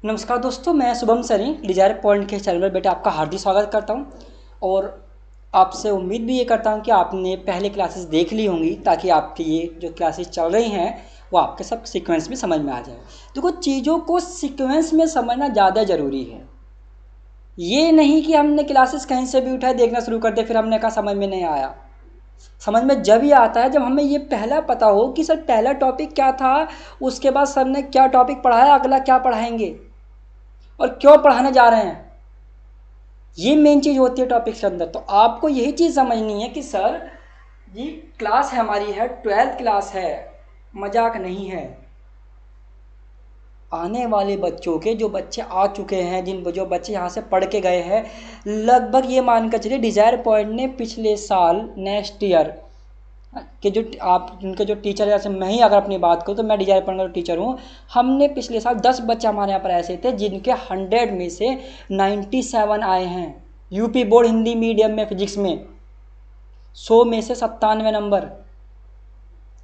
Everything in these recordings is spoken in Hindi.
नमस्कार दोस्तों, मैं शुभम सरी डिजायर पॉइंट के चैनल पर बेटा आपका हार्दिक स्वागत करता हूं और आपसे उम्मीद भी ये करता हूं कि आपने पहले क्लासेस देख ली होंगी ताकि आपकी ये जो क्लासेस चल रही हैं वो आपके सब सीक्वेंस में समझ में आ जाए। देखो, चीज़ों को सीक्वेंस में समझना ज़्यादा ज़रूरी है। ये नहीं कि हमने क्लासेस कहीं से भी उठाए देखना शुरू कर दिया फिर हमने कहा समझ में नहीं आया। समझ में जब ये आता है जब हमें ये पहला पता हो कि सर पहला टॉपिक क्या था, उसके बाद सर ने क्या टॉपिक पढ़ाया, अगला क्या पढ़ाएंगे और क्यों पढ़ाने जा रहे हैं। ये मेन चीज़ होती है टॉपिक्स के अंदर। तो आपको यही चीज़ समझनी है कि सर ये क्लास है, हमारी है 12th क्लास है, मजाक नहीं है। आने वाले बच्चों के जो बच्चे आ चुके हैं, जो बच्चे यहाँ से पढ़ के गए हैं, लगभग ये मान कर चलिए डिज़ायर पॉइंट ने पिछले साल नेक्स्ट ईयर कि जो आप उनके जो टीचर, जैसे मैं ही अगर अपनी बात करूँ तो मैं डिजायर पॉइंट का टीचर हूँ। हमने पिछले साल 10 बच्चे हमारे यहाँ पर ऐसे थे जिनके 100 में से 97 आए हैं। यूपी बोर्ड हिंदी मीडियम में फिजिक्स में 100 में से 97 नंबर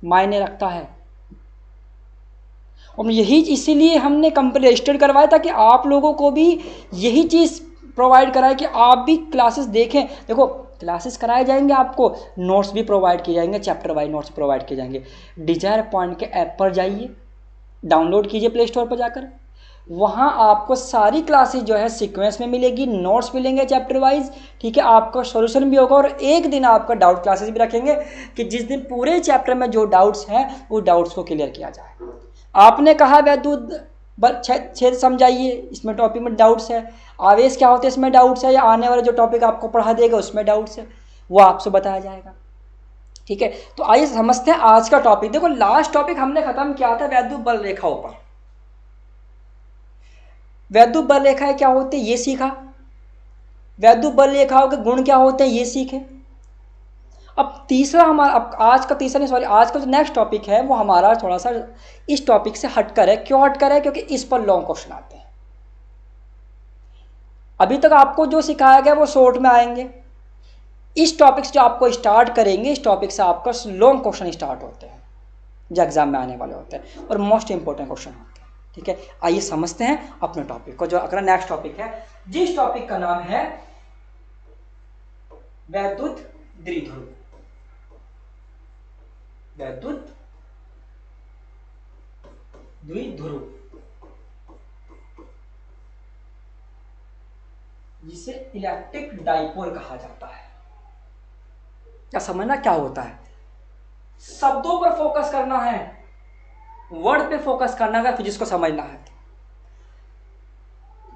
मायने रखता है। और यही इसीलिए हमने कंपनी रजिस्टर्ड करवाया ताकि आप लोगों को भी यही चीज़ प्रोवाइड कराए कि आप भी क्लासेस देखें। देखो, क्लासेस कराए जाएंगे, आपको नोट्स भी प्रोवाइड किए जाएंगे, चैप्टर वाइज नोट्स प्रोवाइड किए जाएंगे। डिजायर पॉइंट के ऐप पर जाइए, डाउनलोड कीजिए प्ले स्टोर पर जाकर। वहाँ आपको सारी क्लासेस जो है सीक्वेंस में मिलेगी, नोट्स मिलेंगे चैप्टर वाइज, ठीक है। आपका सॉल्यूशन भी होगा और एक दिन आपका डाउट क्लासेस भी रखेंगे कि जिस दिन पूरे चैप्टर में जो डाउट्स हैं वो डाउट्स को क्लियर किया जाए। आपने कहा वैद्युत छेद समझाइए, इसमें टॉपिक में डाउट्स है। आवेश क्या होते हैं, इसमें डाउट्स है। या आने वाले जो टॉपिक आपको पढ़ा देगा उसमें डाउट्स है, वो आपसे बताया जाएगा, ठीक है। तो आइए समझते हैं आज का टॉपिक। देखो, लास्ट टॉपिक हमने खत्म किया था वैद्युत बल रेखाओं पर। वैद्युत बल रेखाएं क्या होती है ये सीखा, वैद्युत बल रेखाओं के गुण क्या होते हैं ये सीखे। अब तीसरा हमारा, अब आज का तीसरा नहीं, सॉरी, आज का जो नेक्स्ट टॉपिक है वो हमारा थोड़ा सा इस टॉपिक से हटकर है। क्यों हटकर है? क्योंकि इस पर लॉन्ग क्वेश्चन आते हैं। अभी तक आपको जो सिखाया गया वो शॉर्ट में आएंगे। इस टॉपिक से जो आपको स्टार्ट करेंगे, इस टॉपिक से आपका लॉन्ग क्वेश्चन स्टार्ट होते हैं जो एग्जाम में आने वाले होते हैं और मोस्ट इंपॉर्टेंट क्वेश्चन होते हैं, ठीक है। आइए समझते हैं अपने टॉपिक को। जो अगला नेक्स्ट टॉपिक है, जिस टॉपिक का नाम है वैद्युत द्विध्रुव। वैद्युत द्विध्रुव, जिसे इलेक्ट्रिक डाइपोल कहा जाता है। क्या समझना क्या होता है? शब्दों पर फोकस करना है, वर्ड पे फोकस करना है फिजिक्स को समझना है।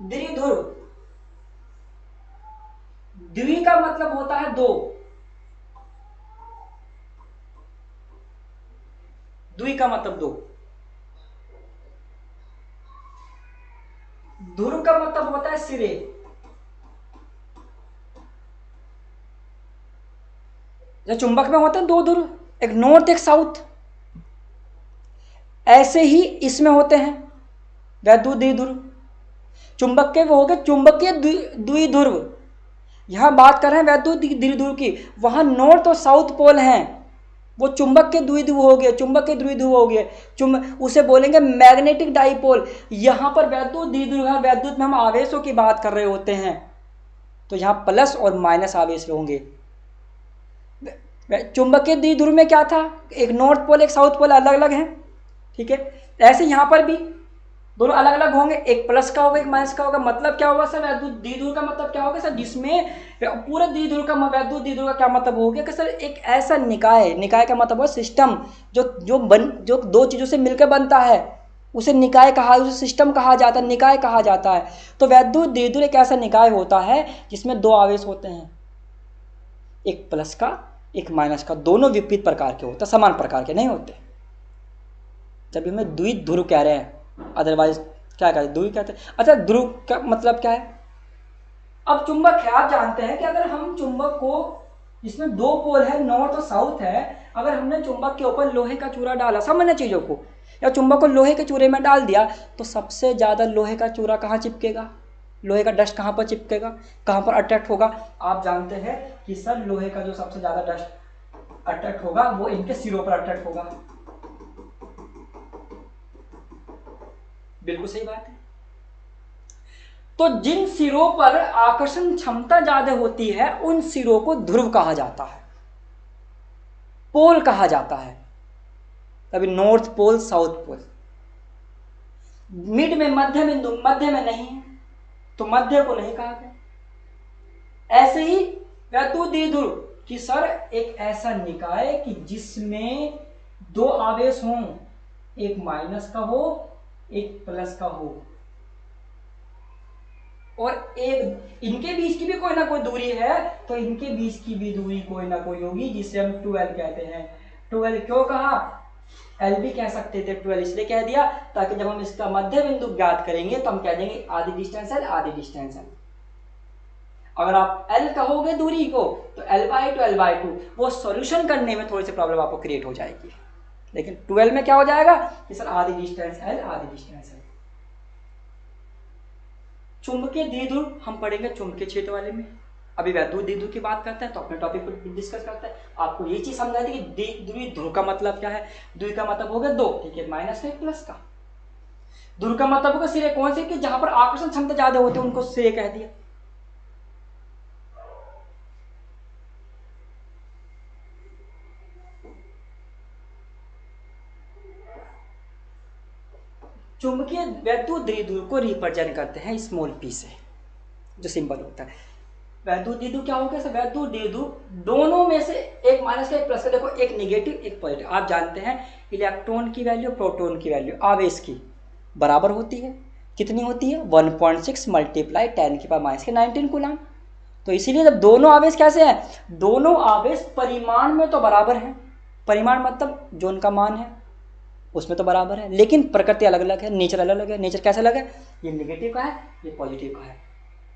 द्विध्रुव, द्वि का मतलब होता है दो, द्वि का मतलब दो, ध्रुव का मतलब होता है सिरे। जो चुंबक में होते हैं दो ध्रुव, एक नॉर्थ एक साउथ, ऐसे ही इसमें होते हैं वैद्युत द्विध्रुव। चुंबक के वो हो गए चुंबकीय द्विध्रुव। यहां बात कर रहे हैं वैद्युत द्विध्रुव की। वहां नॉर्थ और साउथ पोल हैं, वो चुंबक के द्विध्रुव हो गए, चुंबक के द्विध्रुव हो गए, उसे बोलेंगे मैग्नेटिक डाइपोल। यहां पर वैद्युत द्विध्रुव है, वैद्युत में हम आवेशों की बात कर रहे होते हैं तो यहां प्लस और माइनस आवेश होंगे। चुंबकीय द्विध्रुव में क्या था, एक नॉर्थ पोल एक साउथ पोल अलग अलग हैं, ठीक है। ऐसे यहां पर भी दोनों अलग अलग होंगे, एक प्लस का होगा एक माइनस का होगा। मतलब क्या होगा सर, वैद्युत द्विध्रुव का मतलब क्या होगा सर, जिसमें पूरा द्विध्रुव का, वैद्युत द्विध्रुव का क्या मतलब हो गया कि सर एक ऐसा निकाय, निकाय का मतलब है सिस्टम, जो दो चीजों से मिलकर बनता है उसे निकाय कहा, उसे सिस्टम कहा जाता है, निकाय कहा जाता है। तो वैद्युत द्विध्रुव एक ऐसा निकाय होता है जिसमें दो आवेश होते हैं, एक प्लस का एक माइनस का, दोनों विपरीत प्रकार के होते हैं, समान प्रकार के नहीं होते। जब हमें द्विध्रुव कह रहे हैं, अदरवाइज क्या कहते हैं, ध्रुव कहते हैं। अच्छा, ध्रुव का मतलब क्या है? अब चुंबक है, आप जानते हैं कि अगर हम चुंबक को, जिसमें दो पोल है नॉर्थ और साउथ है, अगर हमने चुंबक के ऊपर लोहे का चूरा डाला, सामान्य चीजों को, या चुंबक को लोहे के चूरे में डाल दिया तो सबसे ज्यादा लोहे का चूरा कहाँ चिपकेगा, लोहे का डस्ट कहाँ पर चिपकेगा, कहाँ पर अट्रैक्ट होगा? आप जानते हैं कि सर लोहे का जो सबसे ज्यादा डस्ट अट्रैक्ट होगा वो इनके सिरों पर अट्रैक्ट होगा। बिल्कुल सही बात है। तो जिन सिरों पर आकर्षण क्षमता ज्यादा होती है उन सिरों को ध्रुव कहा जाता है, पोल कहा जाता है। अभी north pole, south pole, mid में मध्य बिंदु, मध्य में नहीं है तो मध्य को नहीं कहा गया। ऐसे ही वैद्युत कि सर एक ऐसा निकाय कि जिसमें दो आवेश हों, एक माइनस का हो एक प्लस का हो, और एक इनके बीच की भी कोई ना कोई दूरी है, तो इनके बीच की भी दूरी कोई ना कोई होगी जिसे हम 12 कहते हैं। 12 क्यों कहा? एल भी कह सकते थे, 12 इसलिए कह दिया ताकि जब हम इसका मध्य बिंदु ज्ञात करेंगे तो हम कह देंगे आधी डिस्टेंस एल, आधी डिस्टेंस एल। अगर आप एल कहोगे दूरी को तो L/2 L/2, वो सॉल्यूशन करने में थोड़ी सी प्रॉब्लम आपको क्रिएट हो जाएगी। लेकिन 12 में क्या हो जाएगा कि सर आधी डिस्टेंस एल, आधी डिस्टेंस एल। चुंबकीय द्विध्रुव हम पढ़ेंगे चुंबकीय क्षेत्र वाले में। अभी वैद्युत द्विध्रुव की बात करते हैं तो अपने टॉपिक पर डिस्कस करते हैं। आपको ये चीज समझा दी कि द्विध्रुवी ध्रुव का मतलब क्या है। द्वि का मतलब हो गया दो, ठीक है, माइनस का एक प्लस का। ध्रुव का मतलब होगा सिरे कौन से कि जहां पर आकर्षण क्षमता ज्यादा होते हैं उनको सिरे कह दिया। चुंबकीय वैद्युत द्विध्रुव को रिप्रेजेंट करते हैं स्मॉल पी से, जो सिंपल होता है। वैद्युत द्विध्रुव क्या होगा? वैद्युत द्विध्रुव दोनों में से एक माइनस का एक प्लस का, देखो एक नेगेटिव एक पॉजिटिव। आप जानते हैं इलेक्ट्रॉन की वैल्यू प्रोटॉन की वैल्यू आवेश की बराबर होती है। कितनी होती है? 1.6 मल्टीप्लाई 10⁻⁻19 कूलम। तो इसीलिए जब दोनों आवेश कैसे हैं, दोनों आवेश परिमाण में तो बराबर हैं। परिमाण मतलब जो उनका मान है उसमें तो बराबर है, लेकिन प्रकृति अलग अलग है, नेचर अलग अलग है। नेचर कैसे अलग है? ये नेगेटिव का है, ये पॉजिटिव का है।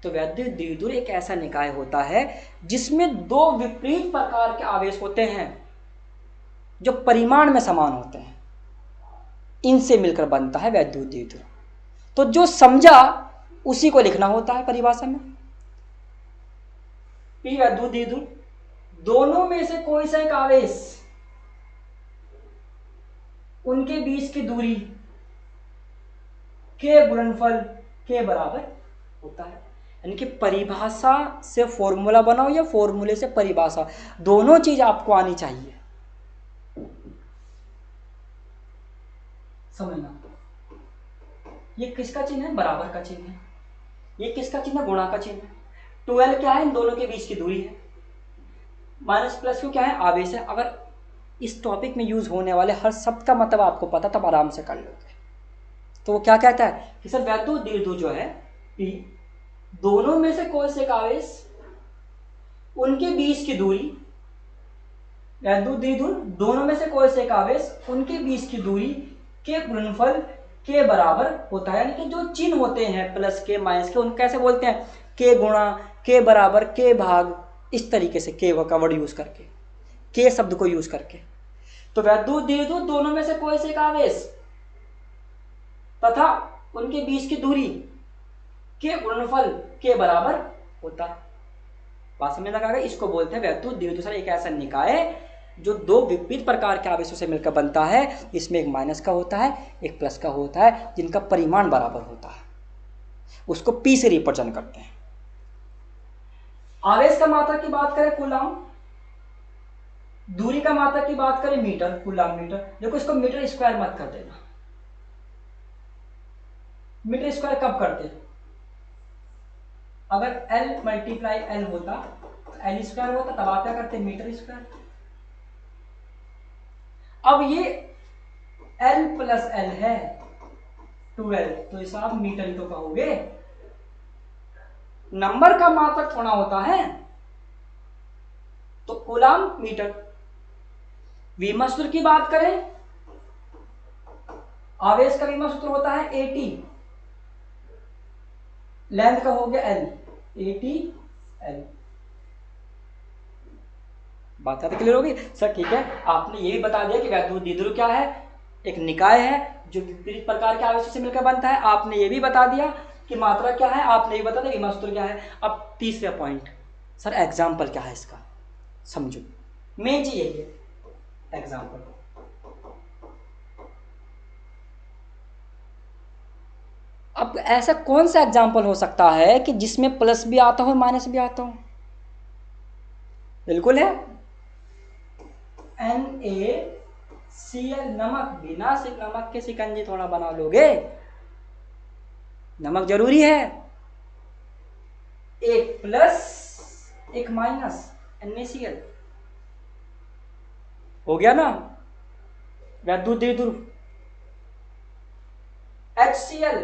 तो वैद्युत द्विध्रुव एक ऐसा निकाय होता है जिसमें दो विपरीत प्रकार के आवेश होते हैं जो परिमाण में समान होते हैं, इनसे मिलकर बनता है वैद्युत द्विध्रुव। तो जो समझा उसी को लिखना होता है परिभाषा में। पी वैद्युत द्विध्रुव, दोनों में से कोई सा एक आवेश, उनके बीच की दूरी के गुणनफल के बराबर होता है। यानी कि परिभाषा से फॉर्मूला बनाओ या फॉर्मूले से परिभाषा, दोनों चीज आपको आनी चाहिए। समझना, ये किसका चिन्ह है? बराबर का चिन्ह है। ये किसका चिन्ह है? गुणा का चिन्ह है। 12 क्या है? इन दोनों के बीच की दूरी है। माइनस प्लस क्यों क्या है? आवेश है। अगर इस टॉपिक में यूज होने वाले हर शब्द का मतलब आपको पता तब आराम से कर लोगे। तो वो क्या कहता है कि सर वैद्युत द्विध्रुव जो है P, दोनों में से कोई से एक आवेश, उनके बीच की दूरी, वैद्युत द्विध्रुव दोनों में से कोई से एक आवेश, उनके बीच की दूरी के गुणनफल के बराबर होता है। यानी कि जो चिन्ह होते हैं प्लस के माइनस के, उनको कैसे बोलते हैं? के गुणा, के बराबर, के भाग, इस तरीके से के का वर्ड यूज करके, के शब्द को यूज करके। तो वैद्युत द्विध्रुव दोनों में से कोई से एक आवेश तथा उनके बीच की दूरी के गुणनफल के बराबर होता है। बात समझ लगा? इसको बोलते हैं वैद्युत द्विध्रुव। एक ऐसा निकाय जो दो विपरीत प्रकार के आवेशों से मिलकर बनता है। इसमें एक माइनस का होता है, एक प्लस का होता है, जिनका परिमाण बराबर होता है। उसको पी से रिप्रेजेंट करते हैं। आवेश का मात्रा की बात करें कूलम, दूरी का मात्रा की बात करें मीटर, कूलम मीटर। देखो इसको मीटर स्क्वायर मत कर देना। मीटर स्क्वायर कब करते हैं? अगर L मल्टीप्लाई L होता तो L स्क्वायर होता, तब आप क्या करते? Metre square. अब ये L प्लस L है 12, तो इसे आप मीटर ही तो कहोगे। नंबर का मात्रक थोड़ा होता है, तो कूलम मीटर। विमा सूत्र की बात करें, आवेश का विमा सूत्र होता है 80, लेंथ का हो गया L, 80L। बात आती क्लियर होगी? सर ठीक है, आपने ये भी बता दिया कि वैद्युत द्विध्रुव क्या है, एक निकाय है जो विपरीत प्रकार के आवेशों से मिलकर बनता है। आपने ये भी बता दिया कि मात्रा क्या है, आपने ये बता दिया विमा सूत्र क्या है। अब तीसरा पॉइंट, सर एग्जाम्पल क्या है इसका, समझो। मेन चीज यही है, एग्जाम्पल। अब अब ऐसा कौन सा एग्जाम्पल हो सकता है कि जिसमें प्लस भी आता हो माइनस भी आता हो? बिल्कुल है, NaCl, नमक। बिना नमक के शिकंजी थोड़ा बना लोगे, नमक जरूरी है। एक प्लस एक माइनस, NaCl हो गया ना। वैद्युत द्विध्रुव HCl,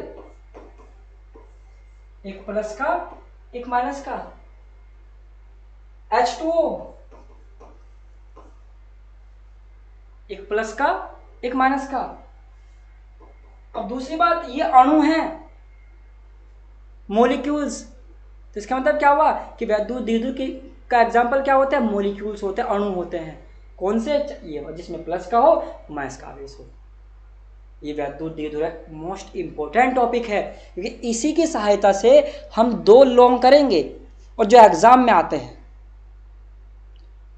एक प्लस का एक माइनस का। H2O, एक प्लस का एक माइनस का। अब दूसरी बात, ये अणु हैं, मॉलिक्यूल्स। तो इसका मतलब क्या हुआ कि वैद्युत द्विध्रुव का एग्जाम्पल क्या होता है? मॉलिक्यूल्स होते हैं, अणु होते हैं। कौन से? ये जिसमें प्लस का हो माइनस का आवेश हो। ये वैद्युत द्विध्रुव मोस्ट इंपॉर्टेंट टॉपिक है, क्योंकि इसी की सहायता से हम 2 लॉन्ग करेंगे और जो एग्जाम में आते हैं।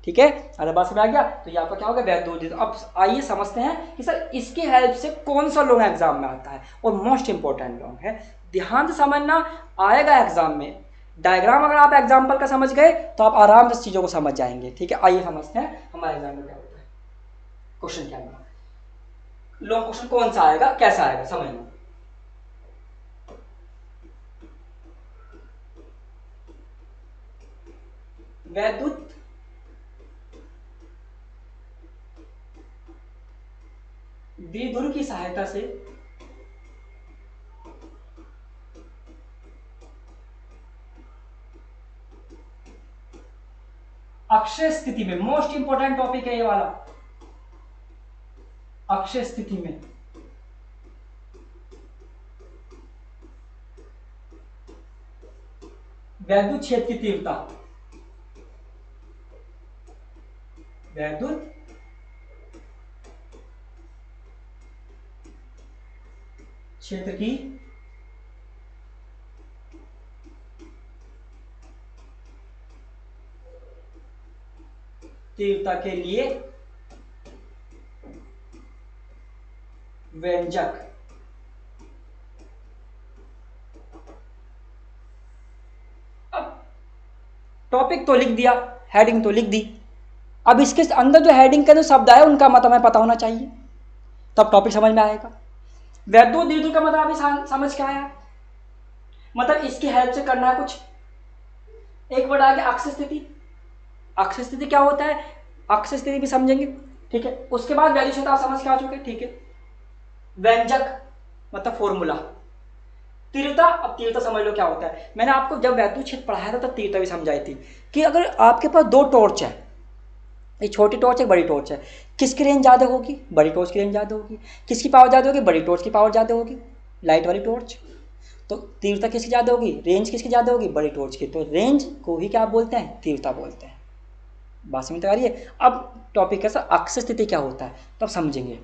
ठीक है, अगर बात समझ आ गया तो ये आपका क्या होगा? वैद्युत द्विध्रुव। अब आइए समझते हैं कि सर इसकी हेल्प से कौन सा लॉन्ग एग्जाम में आता है और मोस्ट इंपॉर्टेंट लॉन्ग है। ध्यान से समझना, आएगा एग्जाम में। डायग्राम अगर आप एग्जाम्पल का समझ गए तो आप आराम से चीजों को समझ जाएंगे। ठीक है, आइए समझते हैं हमारे एग्जाम में क्या होता है, क्वेश्चन क्या होगा, लॉन्ग क्वेश्चन कौन सा आएगा, कैसा आएगा, समझना। वैद्युत द्विध्रुव की सहायता से अक्षय स्थिति में, मोस्ट इंपॉर्टेंट टॉपिक है ये वाला, अक्षय स्थिति में वैद्युत क्षेत्र की तीव्रता, वैद्युत क्षेत्र की तीव्रता के लिए व्यंजक। अब टॉपिक तो लिख दिया, हेडिंग तो लिख दी। अब इसके अंदर जो हेडिंग के जो शब्द आए उनका मतलब हमें पता होना चाहिए, तब टॉपिक समझ में आएगा। वैद्युत द्विध्रुव का मतलब अभी समझ के आया, मतलब इसकी हेल्प से करना है कुछ। एक वर्ड आगे अक्षय स्थिति। अक्षय स्थिति क्या होता है, अक्षय स्थिति भी समझेंगे। ठीक है, उसके बाद वैल्यू क्षेत्र आप समझ के आ चुके। ठीक है, व्यंजक मतलब फॉर्मूला। तीव्रता, अब तीव्रता समझ लो क्या होता है। मैंने आपको जब वैद्युत क्षेत्र पढ़ाया था तब तीव्रता भी समझाई थी कि अगर आपके पास 2 टॉर्च है, एक छोटी टॉर्च है, बड़ी टॉर्च है, किसकी रेंज ज़्यादा होगी? बड़ी टॉर्च की रेंज ज़्यादा होगी। किसकी पावर ज़्यादा होगी? बड़ी टॉर्च की पावर ज़्यादा होगी, लाइट वाली टॉर्च। तो तीव्रता किसकी ज़्यादा होगी? रेंज किसकी ज़्यादा होगी? बड़ी टॉर्च की। तो रेंज को ही क्या बोलते हैं? तीव्रता बोलते हैं। बात समझ आ रही है? अब टॉपिक कैसा, अक्षय स्थिति क्या होता है तब समझेंगे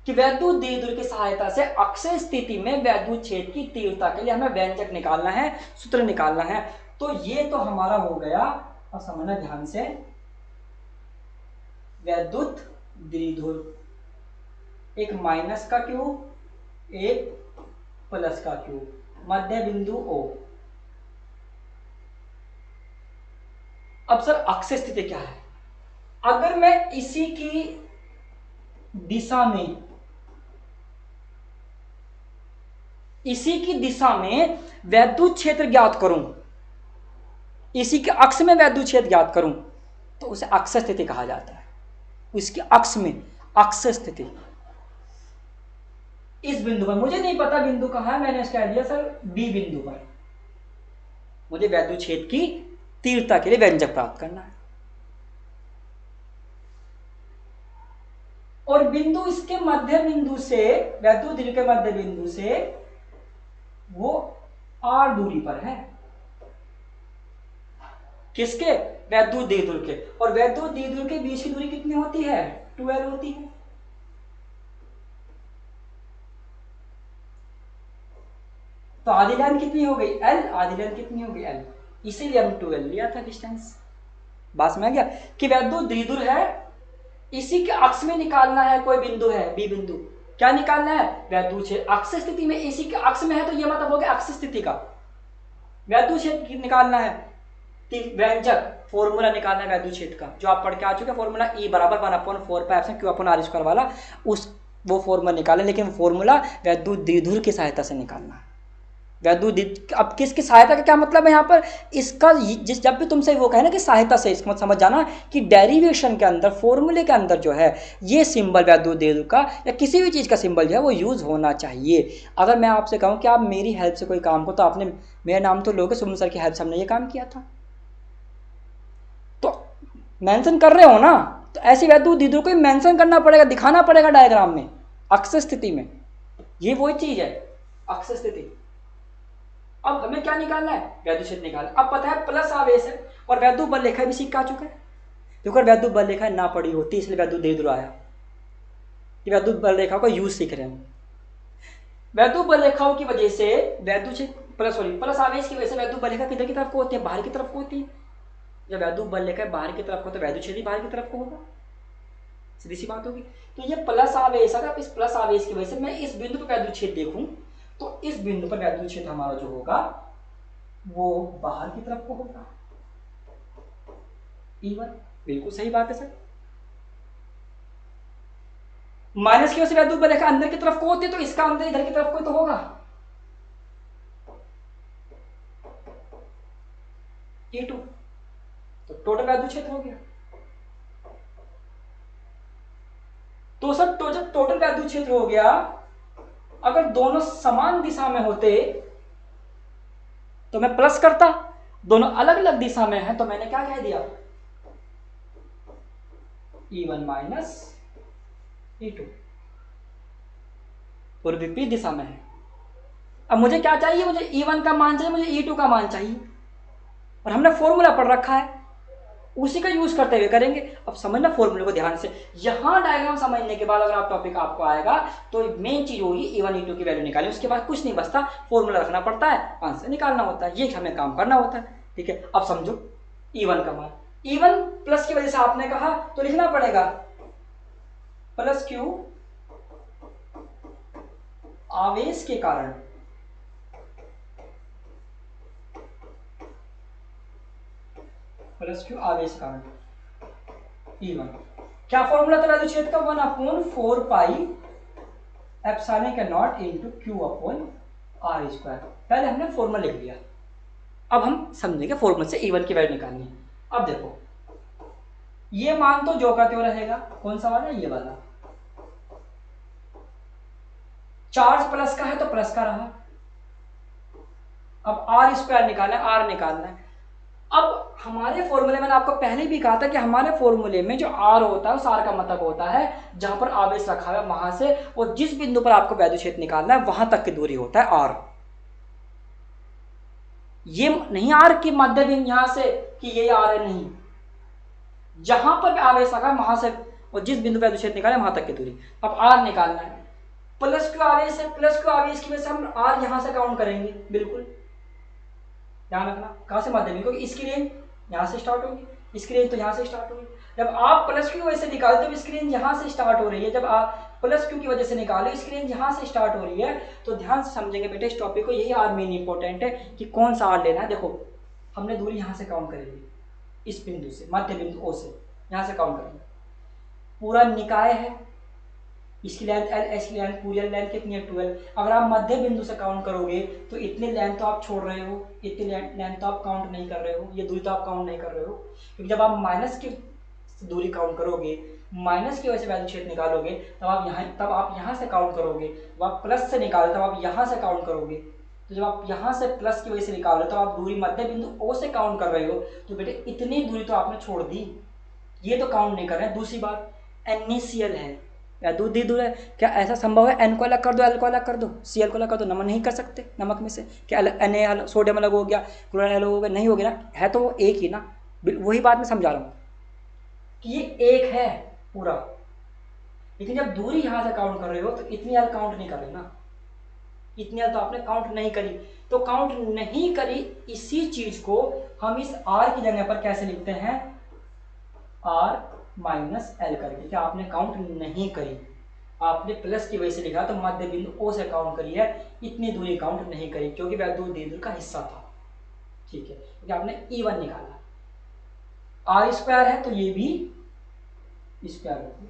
कि वैद्युत द्विध्रुव की सहायता से अक्षय स्थिति में वैद्युत क्षेत्र की तीव्रता के लिए हमें व्यंजक निकालना है, सूत्र निकालना है। तो ये तो हमारा हो गया। अब समझना ध्यान से, वैद्युत द्विध्रुव, एक माइनस का क्यूब, एक प्लस का क्यूब, मध्य बिंदु O। अब सर अक्षय स्थिति क्या है? अगर मैं इसी की दिशा में, इसी की दिशा में वैद्युत क्षेत्र ज्ञात करूं, इसी के अक्ष में वैद्युत क्षेत्र ज्ञात करूं, तो उसे अक्षय स्थिति कहा जाता है। उसके अक्ष में अक्षय स्थिति। इस बिंदु पर, मुझे नहीं पता बिंदु कहां है, मैंने कह दिया सर बी बिंदु पर मुझे वैद्युत क्षेत्र की तीव्रता के लिए व्यंजक प्राप्त करना है। और बिंदु इसके मध्य बिंदु से, वैद्युत द्विध्रुव के मध्य बिंदु से वो r दूरी पर है। किसके? वैद्युत द्विध्रुव के। और वैद्युत द्विध्रुव के बीच की दूरी कितनी होती है? 12 होती है। तो आधी लाइन कितनी हो गई? L। आधी लाइन कितनी हो गई? L। इसीलिए हम 12 लिया था डिस्टेंस। बात में आ गया कि वैद्युत द्विध्रुव है, इसी के अक्ष में निकालना है, कोई बिंदु है बी बिंदु, क्या निकालना है? वैद्युत क्षेत्र। अक्ष स्थिति में इसी के अक्ष में है तो ये मतलब हो गया अक्ष स्थिति का। वैद्युत क्षेत्र निकालना है, व्यंजक फॉर्मूला निकालना है वैद्युत क्षेत्र का, जो आप पढ़ के आ चुके हैं फॉर्मूला, E बराबर 1/4π Q/r वाला, उस वो फॉर्मूला निकालें। लेकिन फॉर्मूला वैद्युत द्विध्रुव की सहायता से निकालना है। वैद्युत अब किसकी सहायता का क्या मतलब है यहाँ पर? इसका जिस जब भी तुमसे वो कहे ना कि सहायता से, इसको मत समझ जाना कि डेरिवेशन के अंदर, फॉर्मूले के अंदर जो है ये सिंबल वैद्युत द्विध्रुव का या किसी भी चीज़ का सिंबल जो है वो यूज़ होना चाहिए। अगर मैं आपसे कहूँ कि आप मेरी हेल्प से कोई काम को, तो आपने मेरा नाम तो लोगे, सुमन सर की हेल्प से हमने ये काम किया था, तो मेंशन कर रहे हो ना, तो ऐसी वैद्युत द्विध्रुव को मेंशन करना पड़ेगा, दिखाना पड़ेगा डायग्राम में, अक्ष स्थिति में। ये वही चीज है अक्ष स्थिति। अब हमें क्या निकालना है? वैद्युत क्षेत्र निकालना। अब पता है प्लस आवेश है और वैद्युत बल रेखा भी सीख आ चुका है, क्योंकि वैद्युत बल रेखा ना पड़ी होती इसलिए वैद्युत द्विध्रुव आया। कि वैद्युत बल रेखा का यूज सीख रहे हैं। वैद्युत बल रेखाओं की वजह से वैद्युत क्षेत्र प्लस आवेश की वजह से वैद्युत बल रेखा किधर की तरफ को होती है? बाहर की तरफ को होती है। जब वैद्युत बल रेखा बाहर की तरफ को, तो वैद्युत क्षेत्र बाहर की तरफ को होगा, सीधी सी बात होगी। तो ये प्लस आवेश, अगर इस प्लस आवेश की वजह से मैं इस बिंदु पर वैद्युत क्षेत्र देखूं, तो इस बिंदु पर वैद्युत क्षेत्र हमारा जो होगा वो बाहर की तरफ को होगा, E1। बिल्कुल सही बात है सर। माइनस की वजह से वैद्युत बल रेखा अंदर की तरफ को होती है, तो इसका अंदर इधर की तरफ को तो होगा, E2। तो टोटल वैद्युत क्षेत्र हो गया। तो सर जब टोटल वैद्युत क्षेत्र हो गया, अगर दोनों समान दिशा में होते तो मैं प्लस करता, दोनों अलग अलग दिशा में है तो मैंने क्या कह दिया? E1 minus E2। और विपरीत दिशा में है। अब मुझे क्या चाहिए? मुझे E1 का मान चाहिए, मुझे E2 का मान चाहिए, और हमने फॉर्मूला पढ़ रखा है, उसी का यूज करते हुए करेंगे। अब समझना फॉर्मूले को ध्यान से। यहां डायग्राम समझने के बाद अगर आप टॉपिक आपको आएगा तो मेन चीज होगी E1 E2 की वैल्यू निकालें, उसके बाद कुछ नहीं बचता, फॉर्मूला रखना पड़ता है, आंसर निकालना होता है, ये हमें काम करना होता है। ठीक है, अब समझो E1 का मान, E1 प्लस की वजह से आपने कहा तो लिखना पड़ेगा प्लस Q आवेश के कारण, प्लस Q आवेश के कारण E1। क्या फॉर्मूला था वैद्युत क्षेत्र का? 1/4πε0 इंटू Q/r²। पहले हमने फॉर्मूला लिख लिया, अब हम समझेंगे फॉर्मूला से E1 की वैल्यू निकालनी है। अब देखो ये मान तो जो का त्यों रहेगा, कौन सा वाला? ये वाला। चार्ज प्लस का है तो प्लस का रहा। अब r² निकालना है, r निकालना है। अब हमारे फॉर्मूले, मैंने आपको पहले भी कहा था कि हमारे फॉर्मूले में जो r होता है उस r का मतलब होता है जहां पर आवेश रखा है वहां से, और जिस बिंदु पर आपको वैद्युत क्षेत्र निकालना है वहां तक की दूरी होता है r। ये नहीं r की मध्य बिंदु यहां से कि ये r है, नहीं, जहां पर आवेश रखा है वहां से और जिस बिंदु पर वैद्युत क्षेत्र निकाले वहां तक की दूरी। अब r निकालना है, प्लस Q आवेश है, प्लस Q आवेश की वजह से हम r यहां से काउंट करेंगे, बिल्कुल ध्यान रखना। कहां से माध्यमिक? क्योंकि इसकी रेंज यहां से स्टार्ट होगी, इसकी रेंज तो यहां से स्टार्ट होगी। जब आप प्लस Q वजह से निकालते हो इसकी रेंज यहां से स्टार्ट हो रही है, जब आप प्लस Q की वजह से निकालो इसकी रेंज यहां से स्टार्ट हो रही है। तो ध्यान से समझेंगे बेटे इस टॉपिक को, यही आर मेन इंपॉर्टेंट है कि कौन सा आर लेना है। देखो हमने दूरी यहां से काउंट करेंगे, इस बिंदु से, मध्य बिंदु O से यहां से काउंट करेंगे। पूरा निकाय है, इसकी लेंथ L, इसकी लेंथ, पूरी लेंथ कितनी है? 12। अगर आप मध्य बिंदु से काउंट करोगे तो इतनी लेंथ तो आप छोड़ रहे हो, इतनी लेंथ तो आप काउंट नहीं कर रहे हो, ये दूरी तो आप काउंट नहीं कर रहे हो, क्योंकि जब आप माइनस की दूरी काउंट करोगे, माइनस की वजह से वैल्यू क्षेत्र निकालोगे, तब आप यहाँ से काउंट करोगे। जब आप प्लस से निकालो तब आप यहाँ से काउंट करोगे। तो जब आप यहाँ से प्लस की वजह से निकाल रहे हो तो आप दूरी मध्य बिंदु O से काउंट कर रहे हो, तो बेटे इतनी दूरी तो आपने छोड़ दी, ये तो काउंट नहीं कर रहे हैं। दूसरी बात NaCl है या दूध दूर है, क्या ऐसा संभव है N को अलग कर दो, L को अलग कर दो, Cl को अलग कर दो? नमक नहीं कर सकते, नमक में से क्या Na सोडियम अलग हो गया, क्लोराइड अलग हो गया? नहीं हो गया ना, है तो वो एक ही ना। वही बात मैं समझा रहा हूँ कि ये एक है पूरा, लेकिन जब दूरी यहाँ से काउंट कर रहे हो तो इतनी L काउंट नहीं कर रहे ना, इतनी L तो आपने काउंट नहीं करी। तो काउंट नहीं करी इसी चीज को हम इस R की जगह पर कैसे लिखते हैं? R - L करके, क्या आपने काउंट नहीं करी। आपने प्लस की वजह से लिखा तो मध्य बिंदु ओ से काउंट करी है, इतनी दूरी काउंट नहीं करी क्योंकि वह दूर डी दूर का हिस्सा था। ठीक है, क्योंकि आपने E1 निकाला, आर स्क्वायर है तो ये भी स्क्वायर होगी।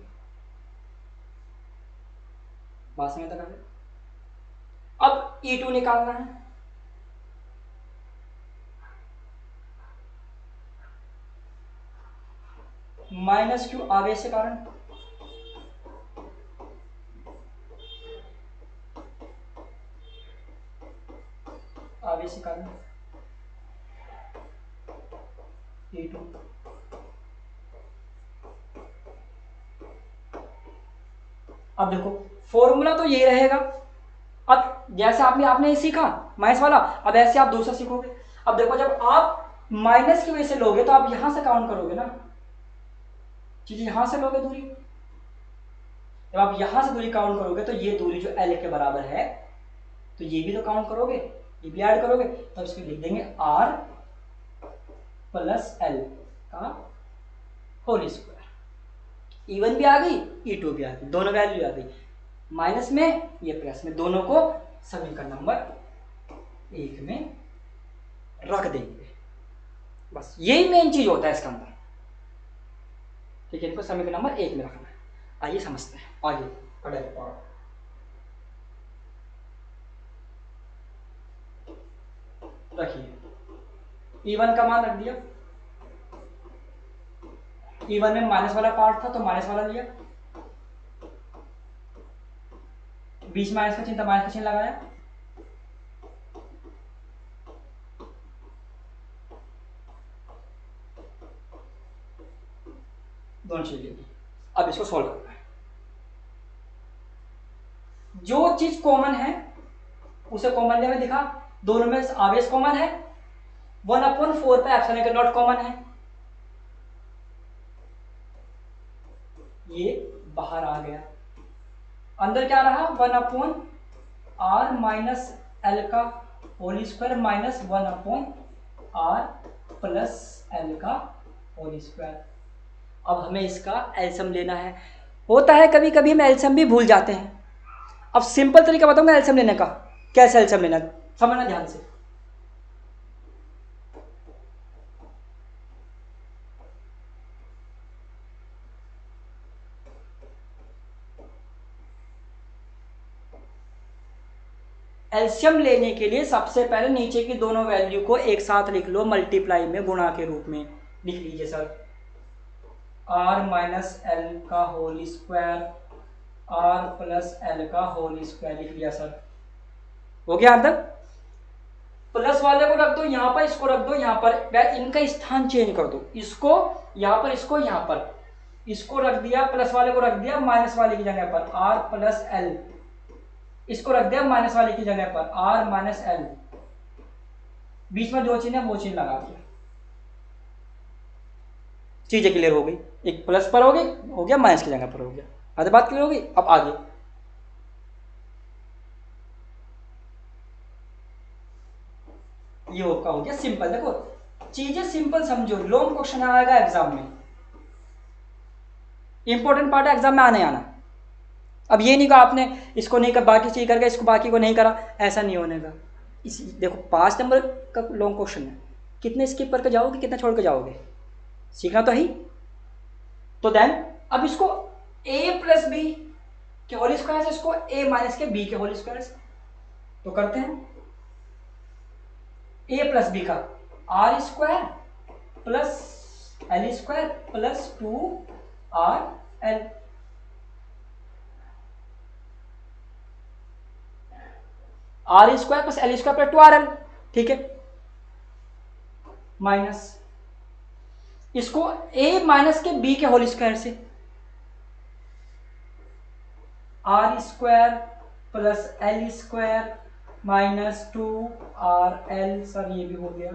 बात समझ तक आ गई। अब E2 निकालना है, माइनस क्यू आवेश के कारण, आवेश के कारण E2। अब देखो फॉर्मूला तो यही रहेगा। अब जैसे आपने आपने ये सीखा माइनस वाला, अब ऐसे आप दूसरा सीखोगे। अब देखो जब आप माइनस की वजह से लोगे तो आप यहां से काउंट करोगे ना, चीज यहां से लोगे दूरी, जब आप यहां से दूरी काउंट करोगे तो ये दूरी जो L के बराबर है तो ये भी तो काउंट करोगे, ये भी ऐड करोगे, तो इसको लिख देंगे R प्लस L का होल स्क्वायर। E1 भी आ गई, E2 भी आ गई, दोनों वैल्यू आ गई, माइनस में ये प्लस में, दोनों को समीकरण नंबर 1 में रख देंगे। बस यही मेन चीज होता है इसके अंदर। ठीक है, इनको समीकरण नंबर 1 में रखना है। आइए समझते हैं आगे पढ़े। रखिए E1 का मान रख दिया, E1 में माइनस वाला पार्ट था तो माइनस वाला लिया, बीच माइनस का चिन्ह था, माइनस का चिन्ह लगाया, दोनों चीज लेगी। अब इसको सॉल्व करना है, जो चीज कॉमन है उसे कॉमन ले में दिखा, दोनों में आवेश कॉमन है, 1/4 पे एप्सिलॉन का नॉट कॉमन है, ये बाहर आ गया, अंदर क्या रहा 1/r माइनस एल का whole square minus 1/r plus L का होल स्क्वायर। अब हमें इसका एलसीएम लेना है। होता है कभी कभी हम एलसीएम भी भूल जाते हैं। अब सिंपल तरीका बताऊंगा एलसीएम लेने का, कैसे एलसीएम लेना, समझना ध्यान से। एलसीएम लेने के लिए सबसे पहले नीचे की दोनों वैल्यू को एक साथ लिख लो, मल्टीप्लाई में, गुणा के रूप में लिख लीजिए सर, r माइनस एल का whole square r plus L का होल स्क्वायर लिख लिया सर। हो गया अंदर, प्लस वाले को रख दो यहाँ पर, इसको रख दो यहाँ पर, इनका स्थान चेंज कर दो, इसको यहाँ पर, इसको यहाँ पर, इसको रख दिया, प्लस वाले को रख दिया माइनस वाले की जगह पर r प्लस एल, इसको रख दिया माइनस वाले की जगह पर r माइनस एल, बीच में जो चिन्ह है वो चिन्ह लगा दिया, चीजें क्लियर हो गई। एक प्लस पर हो गया, माइनस की जगह पर हो गया, आधी बात क्लियर हो गई। अब आगे ये का हो गया सिंपल। देखो चीजें सिंपल समझो, लॉन्ग क्वेश्चन आएगा एग्जाम में, इंपॉर्टेंट पार्ट है एग्जाम में आने आना। अब ये नहीं कहा आपने इसको नहीं कर, बाकी चीज करके इसको बाकी को नहीं करा, ऐसा नहीं होने का। इस देखो 5 नंबर का लॉन्ग क्वेश्चन है, कितने स्किप करके जाओगे, कितना छोड़ के जाओगे, सीखना तो ही। तो देन अब इसको a प्लस बी के होल स्क्वायर से, इसको a माइनस के b के होल स्क्वायर से, तो करते हैं a प्लस बी का r square plus l square plus 2rl, r square plus l square plus 2rl, ठीक है, माइनस इसको a माइनस के b के होल स्क्वायर से, r square plus l square minus 2rl, sir ये भी हो गया।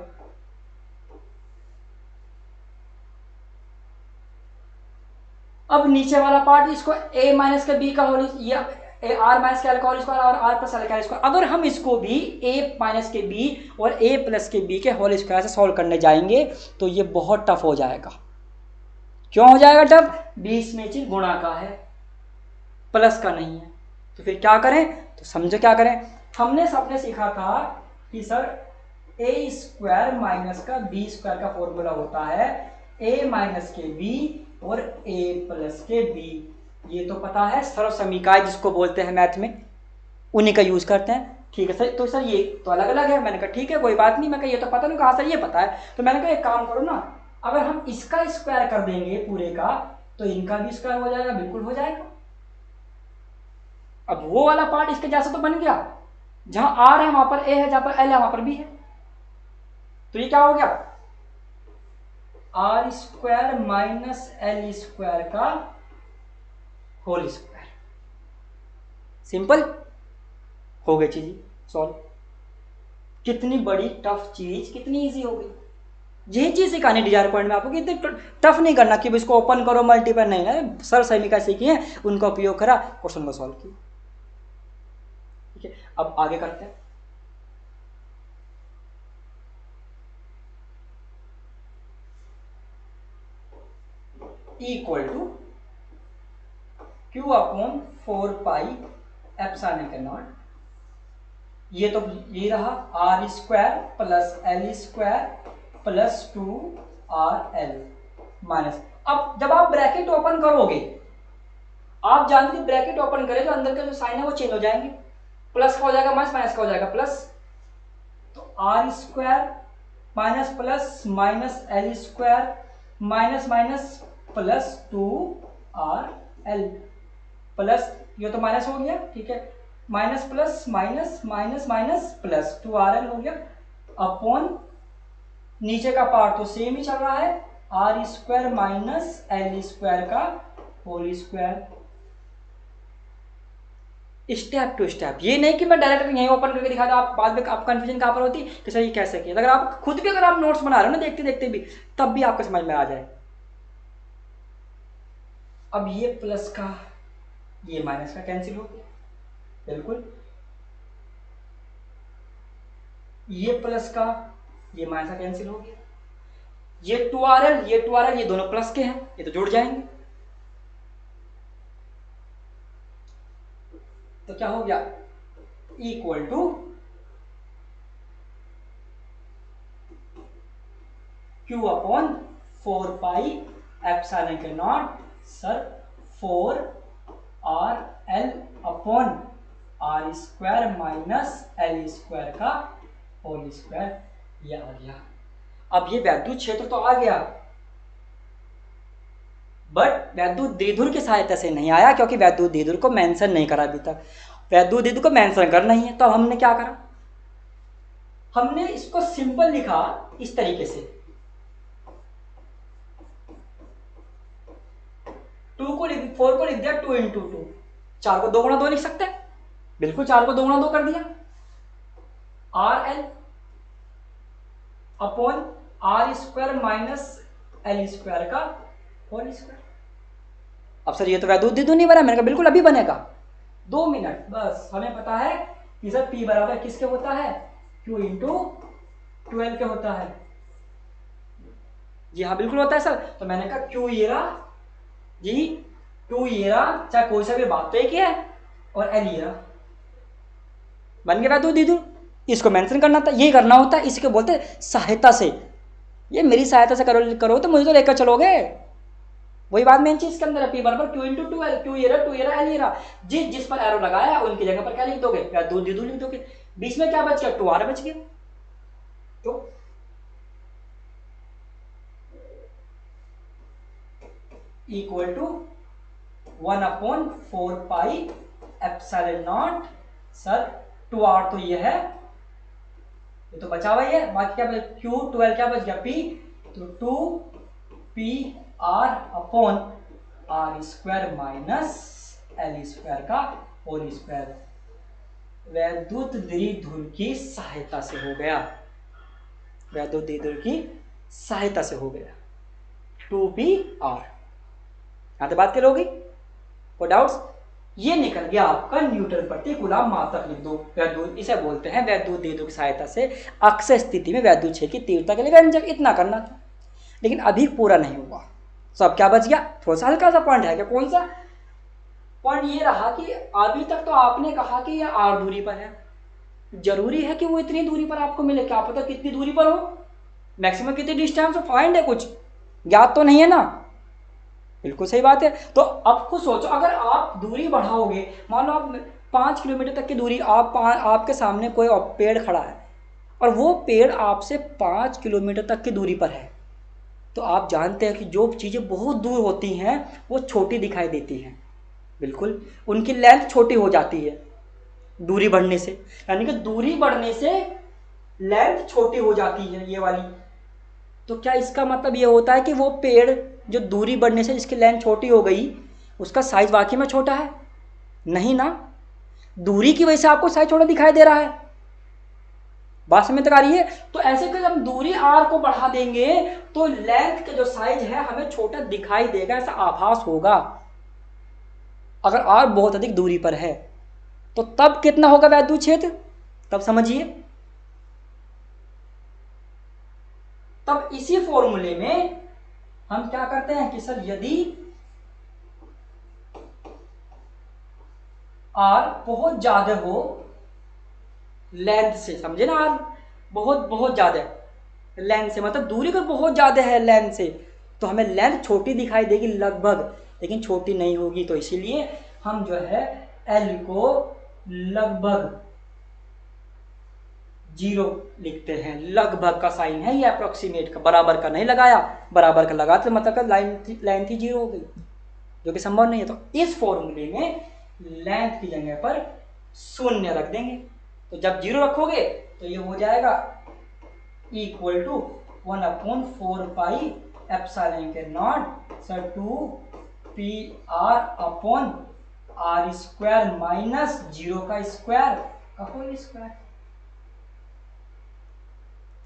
अब नीचे वाला पार्ट, इसको a माइनस के b का होल, ये आर माइनस के एल का होल स्क्वायर और आर प्लस एल का स्क्वायर, अगर हम इसको भी a माइनस के b और a प्लस के b के होल स्क्वायर से सॉल्व करने जाएंगे तो ये बहुत टफ हो जाएगा। क्यों हो जाएगा टफ, 20 में चीज गुणा का है, प्लस का नहीं है, तो फिर क्या करें? तो समझो क्या करें, हमने सबने सीखा था कि सर ए स्क्वायर माइनस का बी स्क्वायर का फॉर्मूला होता है ए माइनस के बी और ए प्लस के बी। ये तो पता है, सर्व समीकरण जिसको बोलते हैं मैथ में, उन्हीं का यूज करते हैं। ठीक है सर, तो सर ये तो अलग अलग है। मैंने कहा ठीक है कोई बात नहीं, मैं कहा ये तो पता नहीं, कहा सर ये पता है। तो मैंने कहा एक काम करो ना, अगर हम इसका स्क्वायर कर देंगे पूरे का तो इनका भी स्क्वायर हो जाएगा। बिल्कुल हो जाएगा। अब वो वाला पार्ट इसके जैसा तो बन गया, जहां आर है वहां पर ए है, जहां पर एल है वहां पर बी है। तो ये क्या हो गया? R square minus L square का होल स्क्वायर। सिंपल हो गई चीज सॉल्व। कितनी बड़ी टफ चीज कितनी इजी हो गई। यही चीज सिखानी डिजायर पॉइंट में आपको, इतनी टफ नहीं करना कि इसको ओपन करो मल्टीपल, नहीं ना। सर समीकरण सीखी है, उनका उपयोग करा, क्वेश्चन को सॉल्व किया। ठीक है, अब आगे करते हैं। Equal to Q upon 4 pi epsilon के नॉट। ये तो ये रहा R square plus L square plus 2 R L minus. अब जब आप ब्रैकेट ओपन करोगे, आप जानते हैं ब्रैकेट ओपन करें तो अंदर का जो साइन है वो चेंज हो जाएंगे। प्लस का हो जाएगा माइनस, माइनस का हो जाएगा प्लस। तो R square minus plus minus L square minus minus plus 2 R L plus, ये तो माइनस हो गया, ठीक है, minus plus minus minus minus plus 2 R L हो गया अपॉन नीचे का पार्ट तो सेम ही चल रहा है, R square minus L square का whole square. Step to step, ये नहीं कि मैं डायरेक्ट यहीं ओपन करके दिखा दूं, आप बाद में आप कंफ्यूजन कहाँ पर होती कि सर ये कैसे किया। अगर आप खुद भी अगर आप नोट्स बना रहे हो ना देखते देखते भी, तब भी आपको समझ में आ जाए। अब ये प्लस का ये माइनस का कैंसिल हो गया, बिल्कुल। ये प्लस का ये माइनस का कैंसिल हो गया। ये 2RL ये 2RL ये दोनों प्लस के हैं, ये तो जुड़ जाएंगे। तो क्या हो गया? Equal to Q upon 4 pi epsilon के naught sir 4 R L upon R square minus L square का होल स्क्वायर। ये आ गया। अब ये वैद्युत क्षेत्र तो आ गया, बट वैद्युत द्विध्रुव की सहायता से नहीं आया, क्योंकि वैद्युत द्विध्रुव को मेंशन नहीं करा अभी तक। वैद्युत द्विध्रुव को मेंशन करना ही है, तो अब हमने क्या करा, हमने इसको सिंपल लिखा इस तरीके से, 4 को लिख दिया 2 इंटू 2, 4 को 2 गुणा 2 लिख सकते हैं, बिल्कुल 4 को 2 गुणा 2 कर दिया, R L upon R square minus L square का होल स्क्वायर। अब सर ये तो वैद्युत द्विध्रुव नहीं बना, मैंने कहा बिल्कुल अभी बनेगा, 2 मिनट बस। हमें पता है कि सर P बराबर किसके होता है, Q इंटू 12 के होता है। जी हाँ बिल्कुल होता है सर। तो मैंने कहा Q ये रहा जी, Q ये रहा, चाहे कोई सा भी बात तो एक ही है, और L ये रहा, बन गया वैद्युत द्विध्रुव। इसको मेंशन करना था, ये करना होता है, इसको बोलते हैं सहायता से। ये मेरी सहायता से करो तो मुझे तो लेकर चलोगे, वही बात मेन चीज के अंदर है। P बराबर Q इंटू 2 L, Q ये रहा 2 ये रहा L ये रहा, जिस पर एरो लगाया उनकी जगह पर क्या लिख दोगे, वैद्युत द्विध्रुव लिख दोगे। बीच में क्या बच गया, 2R बच गया। तो equal to 1 upon 4 pi epsilon naught sir 2R तो ये है, ये तो बचा हुआ ही है, बाकी क्या बचा, Q 12 क्या बच गया P, तो 2PR upon R square minus L square का होल स्क्वायर। वैद्युत द्विध्रुव की सहायता से हो गया, वैद्युत द्विध्रुव की सहायता से हो गया 2PR। यहां तक बात करोगी, कोई डाउट्स? ये निकल गया आपका न्यूटन प्रति कूलम मात्रक लिख दो। वैद्युत इसे बोलते हैं वैद्युत द्विध्रुव की सहायता से अक्षय स्थिति में वैद्युत क्षेत्र की तीव्रता के लिए व्यंजक। इतना करना था, लेकिन अभी पूरा नहीं हुआ। तो अब क्या बच गया, थोड़ा सा हल्का सा पॉइंट है क्या, कौन सा, पॉइंट ये रहा कि अभी तक तो आपने कहा कि ये r दूरी पर है, जरूरी है कि वो इतनी दूरी पर आपको मिले, क्या पता कितनी दूरी पर हो, मैक्सिमम कितनी डिस्टेंस हो, फाइंड है, कुछ ज्ञात तो नहीं है ना। बिल्कुल सही बात है। तो अब खुद सोचो, अगर आप दूरी बढ़ाओगे, मान लो आप 5 किलोमीटर तक की दूरी, आपके सामने कोई पेड़ खड़ा है और वो पेड़ आपसे 5 किलोमीटर तक की दूरी पर है, तो आप जानते हैं कि जो चीज़ें बहुत दूर होती हैं वो छोटी दिखाई देती हैं, बिल्कुल उनकी लेंथ छोटी हो जाती है दूरी बढ़ने से, यानी कि दूरी बढ़ने से लेंथ छोटी हो जाती है ये वाली। तो क्या इसका मतलब ये होता है कि वो पेड़ जो दूरी बढ़ने से जिसकी लेंथ छोटी हो गई, उसका साइज वाकई में छोटा है? नहीं ना, दूरी की वजह से आपको साइज छोटा दिखाई दे रहा है। बात समझ तक आ रही है? तो ऐसे कि हम दूरी r को बढ़ा देंगे तो लेंथ का जो साइज है हमें छोटा दिखाई देगा, ऐसा आभास होगा। अगर r बहुत अधिक दूरी पर है तो तब कितना होगा वैद्युत क्षेत्र, तब समझिए। तब इसी फॉर्मूले में हम क्या करते हैं कि सर यदि r बहुत ज्यादा हो लेंथ से, समझे ना, r बहुत ज्यादा लेंथ से, मतलब दूरी को बहुत ज्यादा है लेंथ से, तो हमें लेंथ छोटी दिखाई देगी लगभग, लेकिन छोटी नहीं होगी। तो इसीलिए हम जो है l को लगभग 0 लिखते हैं। लगभग का साइन है ये, अप्रोक्सीमेट का, बराबर का नहीं लगाया, बराबर का लगा तो मतलब लेंथ ही 0 हो गई, जो कि संभव नहीं है। तो इस फॉर्मूले में लेंथ की जगह पर 0 रख देंगे, तो जब 0 रखोगे तो ये हो जाएगा इक्वल टू 1/4 पाई एप्सिलॉन के naught sir 2 P are upon r square minus 0 का स्क्वायर का होल स्क्वायर।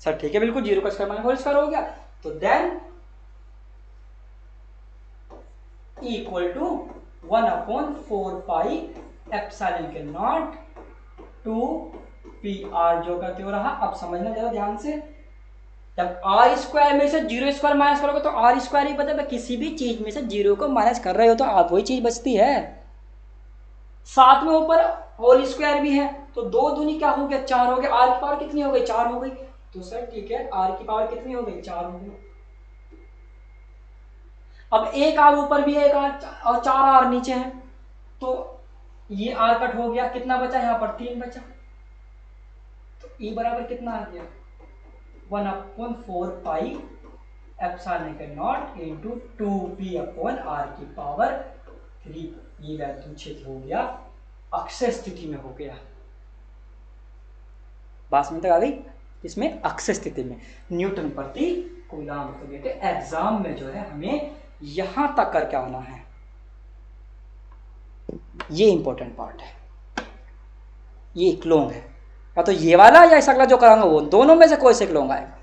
सर ठीक है, बिल्कुल 0 का स्क्वायर माइनस होल स्क्वायर हो गया। तो then equal to 1/4 pi epsilon के नॉट 2 पी आर, जो करते हो रहा। अब समझना जरा ध्यान से, जब r स्क्वायर में से 0 स्क्वायर माइनस करोगे तो r स्क्वायर ही बचा। किसी भी चीज में से 0 को माइनस कर रहे हो तो आप वही चीज बचती है। साथ में ऊपर होल स्क्वायर भी है, तो 2 दूनी क्या हो गया, 4 हो गया। r की पावर कितनी हो गई, 4 हो गई। तो सर ठीक है, r की पावर कितनी हो गई, 4 हो गई। अब एक r ऊपर भी है, एक r और 4 r नीचे है, तो ये r कट हो गया, कितना बचा यहाँ पर, 3 बचा। तो e बराबर कितना आ गया, 1/4 पाई एप्सिलॉन के not into 2p upon r की पावर 3। ये वैद्युत क्षेत्र हो गया, अक्षय स्थिति में हो गया। बात समझ तक आ गई? इसमें अक्षय स्थिति में न्यूटन प्रति कूलम। तो बेटे एग्जाम में जो है हमें यहां तक करके आना है, ये इंपॉर्टेंट पार्ट है। ये एक लोंग है, या तो ये वाला या इस अगला जो कराऊंगा वो, दोनों में से कोई से एक लोंग आएगा।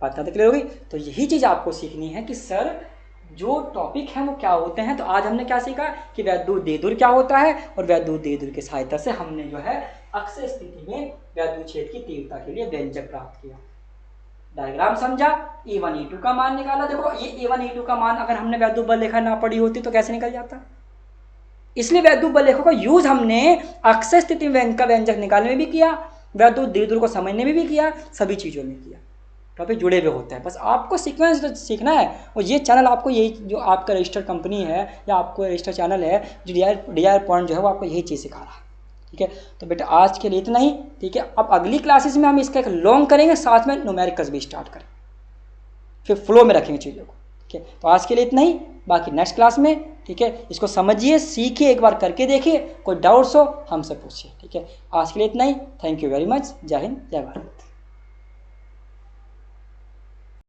बात क्लियर होगी? तो यही चीज आपको सीखनी है कि सर जो टॉपिक है वो क्या होते हैं। तो आज हमने क्या सीखा कि वैद्युत देदुर क्या होता है, और वैद्युत देदुर की सहायता से हमने जो है अक्षय स्थिति में वैद्युत क्षेत्र की तीव्रता के लिए व्यंजक प्राप्त किया। डायग्राम समझा, E1 E2 का मान निकाला। देखो ये E1 E2 का मान अगर हमने वैद्युत बल रेखा ना पड़ी होती तो कैसे निकल जाता, इसलिए वैद्युत बल रेखा का यूज हमने अक्षय स्थिति में का व्यंजक निकालने में भी किया, वैद्युत देदुर को समझने में भी किया, सभी चीजों में किया। टॉपिक जुड़े हुए होते हैं, बस आपको सीक्वेंस सीखना है। और ये चैनल आपको, यही जो आपका रजिस्टर कंपनी है या आपको रजिस्टर चैनल है, जो DIR पॉइंट जो है वो आपको यही चीज़ सिखा रहा है। ठीक है, तो बेटा आज के लिए इतना ही। ठीक है, अब अगली क्लासेस में हम इसका एक लॉन्ग करेंगे, साथ में न्यूमेरिकल्स भी स्टार्ट करें, फिर फ्लो में रखेंगे चीज़ों को। ठीक है, तो आज के लिए इतना ही, बाकी नेक्स्ट क्लास में। ठीक है, इसको समझिए, सीखिए, एक बार करके देखिए, कोई डाउट्स हो हमसे पूछिए। ठीक है, आज के लिए इतना ही। Thank you very much. जय हिंद, जय भारत।